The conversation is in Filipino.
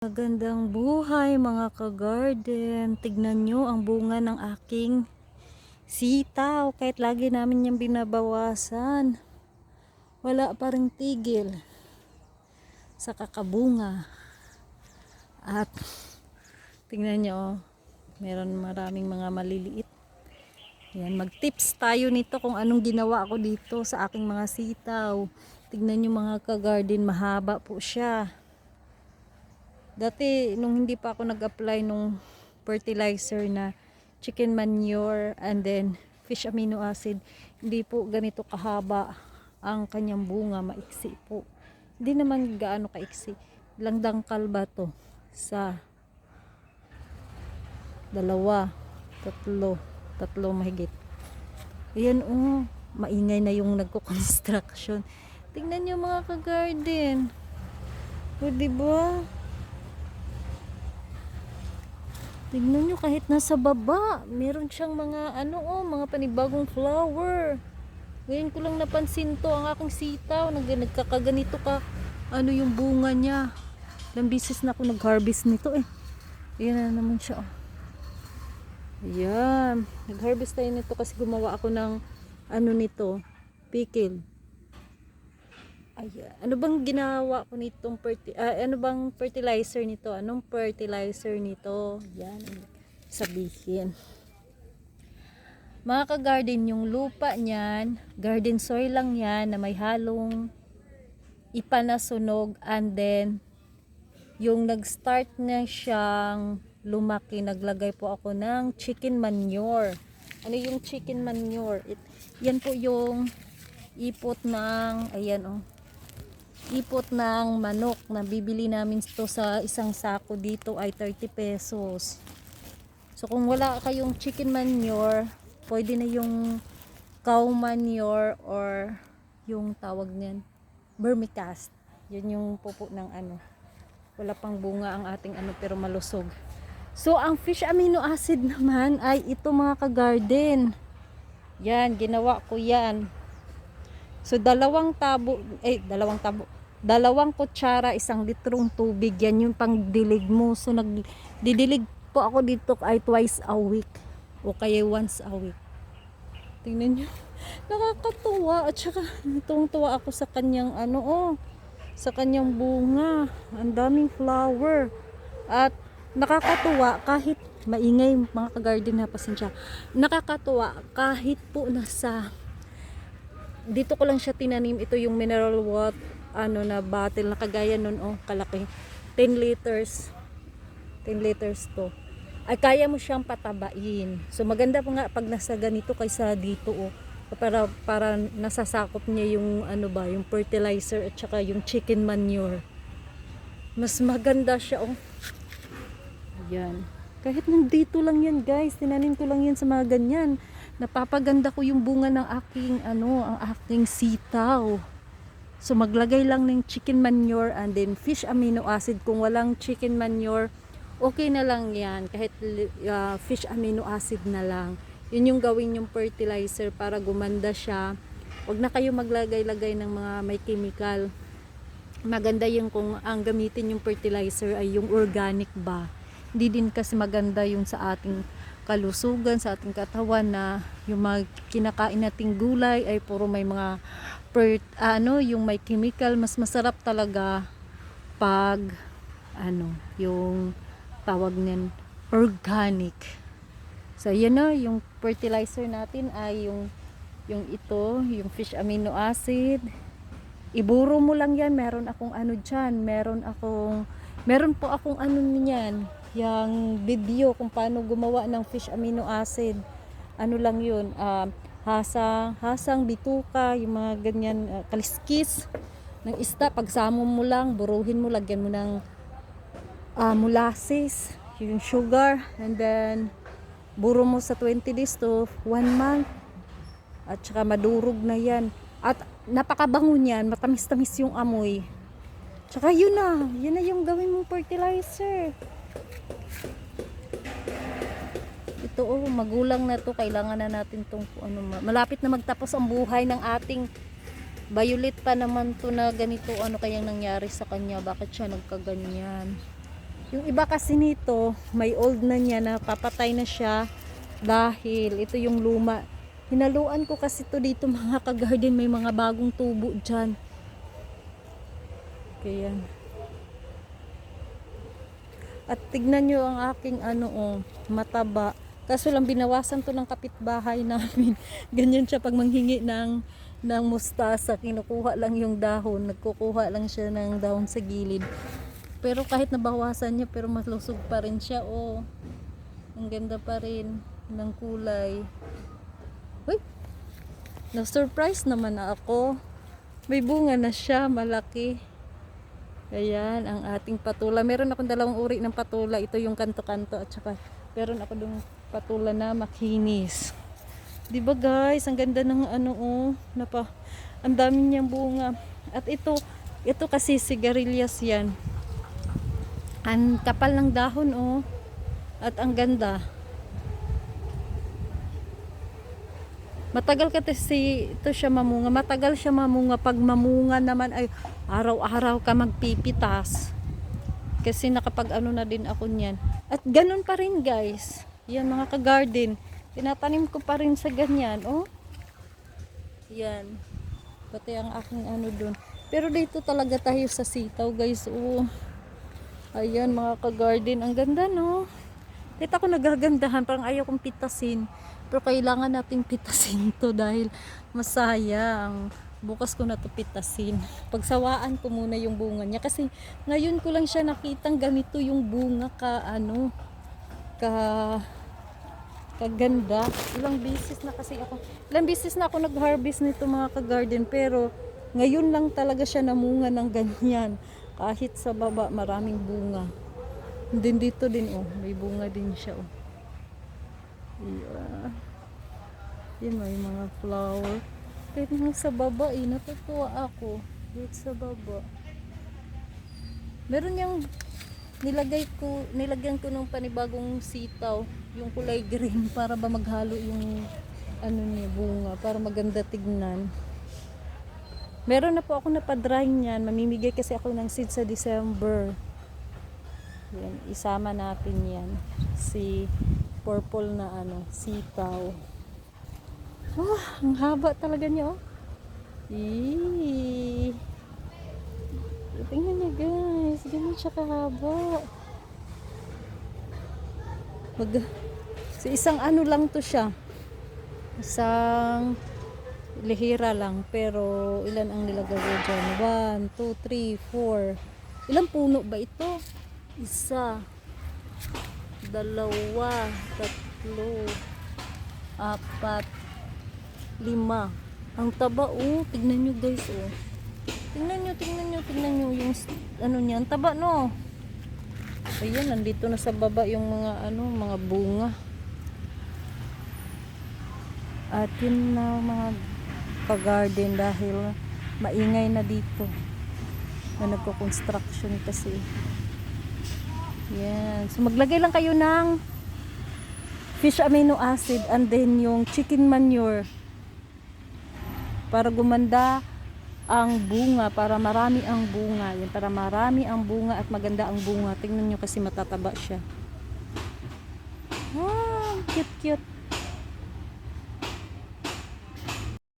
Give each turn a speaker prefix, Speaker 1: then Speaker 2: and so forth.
Speaker 1: Magandang buhay mga ka-garden. Tignan nyo ang bunga ng aking sitaw. Kahit lagi namin yung binabawasan, wala pa ring tigil sa kakabunga. At tignan nyo, meron maraming mga maliliit. Yan, mag-tips tayo nito kung anong ginawa ko dito sa aking mga sitaw. Tignan nyo mga ka-garden, mahaba po siya. Dati, nung hindi pa ako nag-apply nung fertilizer na chicken manure and then fish amino acid, hindi po ganito kahaba ang kanyang bunga, maiksi po. Hindi naman gaano kaiksi. Lang dangkal ba to? Sa dalawa, tatlo mahigit. Ayan maingay na yung nagko-construction. Tingnan nyo mga ka-garden. O diba? Tignan nyo kahit nasa baba, meron siyang mga mga panibagong flower. Ngayon ko lang napansin to, ang aking sitaw, nagkakaganito ka, yung bunga niya. Ilang bisis na ako nag-harvest nito eh. Ayan na naman siya. Ayan, nag-harvest tayo nito kasi gumawa ako ng nito, pickle. Ayan. Ano bang ginawa ko nitong fertilizer nito? Anong fertilizer nito? Yan, sabihin. Mga ka-garden, yung lupa niyan, garden soil lang yan na may halong ipanasunog, and then yung nag-start na siyang lumaki, naglagay po ako ng chicken manure. Ano yung chicken manure? Yan po yung ipot ng, ipot ng manok na bibili namin ito sa isang sako dito ay 30 pesos. So kung wala kayong chicken manure, pwede na yung cow manure or yung tawag niyan, vermicast. Yun yung pupo ng wala pang bunga ang ating pero malusog. So ang fish amino acid naman ay ito mga ka-garden. Yan, ginawa ko yan. So dalawang kutsara, 1 litrong tubig, yan yung pang dilig mo. So nagdidilig po ako dito ay twice a week o kaya once a week. Tingnan nyo, nakakatuwa. At saka tuwang-tuwa ako sa kanyang sa kanyang bunga. Ang daming flower. At nakakatuwa kahit maingay mga ka-garden, na pasensya. Nakakatuwa kahit po dito ko lang siya tinanim. Ito yung mineral water na bottle na kagaya nun kalaki, 10 liters to, ay kaya mo siyang patabain. So maganda po nga pag nasa ganito kaysa dito para nasasakop niya yung yung fertilizer at saka yung chicken manure. Mas maganda siya Ayan. Kahit nandito lang yan guys, tinanim ko lang yan sa mga ganyan. Napapaganda ko yung bunga ng ang aking sitaw. So maglagay lang ng chicken manure and then fish amino acid. Kung walang chicken manure, okay na lang yan. Kahit fish amino acid na lang. Yun yung gawin yung fertilizer para gumanda siya. Huwag na kayo maglagay-lagay ng mga may chemical. Maganda yung kung ang gamitin yung fertilizer ay yung organic ba. Hindi din kasi maganda yung sa ating kalusugan, sa ating katawan, na yung mga kinakain nating gulay ay puro may mga yung may chemical. Mas masarap talaga pag yung tawag niyan, organic. So yan yung fertilizer natin ay yung yung fish amino acid. Iburo mo lang yan. Meron akong dyan, meron po akong niyan, yung video kung paano gumawa ng fish amino acid. Lang yun, hasang, bituka, yung mga ganyan, kaliskis ng isda. Pagsamo mo lang, buruhin mo, lagyan mo ng molasses, yung sugar, and then buro mo sa 20 days to 1 month, at saka madurog na yan. At napakabango niyan, matamis-tamis yung amoy. Tsaka yun na yung gawin mong fertilizer. Ito magulang na to, kailangan na natin tong malapit na magtapos ang buhay ng ating violet pa naman to na ganito. Ano kayang nangyari sa kanya, bakit siya nagkaganyan? Yung iba kasi nito, may old na niya, napapatay na siya dahil ito yung luma. Hinaluan ko kasi to dito mga ka-garden, may mga bagong tubo dyan. Kaya. At tignan nyo ang aking mataba. Kaso lang binawasan to ng kapitbahay namin. Ganyan siya pag manghingi ng mustasa. Kinukuha lang yung dahon. Nagkukuha lang siya ng dahon sa gilid. Pero kahit nabawasan niya, pero malusog pa rin siya. Oh, ang ganda pa rin ng kulay. Uy, na-surprise naman na ako. May bunga na siya, malaki. Ayan, ang ating patula. Meron akong dalawang uri ng patula. Ito yung kanto-kanto at saka meron ako dong patula na makinis. 'Di ba guys? Ang ganda ng ang dami niyang bunga. At ito kasi sigarilyas 'yan. Ang kapal ng dahon At ang ganda. Matagal kasi ito siya mamunga. Matagal siya mamunga. Pag mamunga naman ay araw-araw ka magpipitas. Kasi nakapag na din ako niyan. At ganun pa rin guys. Yan mga ka-garden. Tinatanim ko pa rin sa ganyan. Oh. Yan. Pati ang aking dun. Pero dito talaga tayo sa sitaw guys. Oh. Ayan mga ka-garden. Ang ganda no. Dito ako nagagandahan. Parang ayaw kong pitasin. Pero kailangan nating pitasin to dahil masayang. Bukas ko na to pitasin. Pagsawaan ko muna yung bunga niya. Kasi ngayon ko lang siya nakitang ganito yung bunga kaganda. Ilang beses na ako nag-harvest nito mga ka-garden. Pero ngayon lang talaga siya namunga ng ganyan. Kahit sa baba maraming bunga. Din dito din may bunga din siya Yeah. Yan may mga flower. Kahit nga sa baba natutuwa ako. Dito sa baba. Meron yung nilagyan ko ng panibagong sitaw. Yung kulay green para ba maghalo yung niya bunga. Para maganda tignan. Meron na po ako napadry niyan. Mamimigay kasi ako ng seed sa December. Yan, isama natin yan. Si purple na sitaw. Ang haba talaga niya tingnan niyo guys, ganun siya kahaba. Isang lang to siya. Isang lihira lang, pero ilan ang nilagay ko dyan? 1, 2, 3, 4. Ilang puno ba ito? 1, 2, 3, 4, 5, 5. Ang taba tignan nyo guys tingnan nyo yung niya, ang taba no. Ayan, nandito na sa baba yung mga bunga. At yun na mga ka-garden dahil maingay na dito na nagko-construction kasi. Yan. So maglagay lang kayo ng fish amino acid and then yung chicken manure para gumanda ang bunga, para marami ang bunga. Yan, para marami ang bunga at maganda ang bunga. Tingnan nyo kasi matataba siya. Cute cute.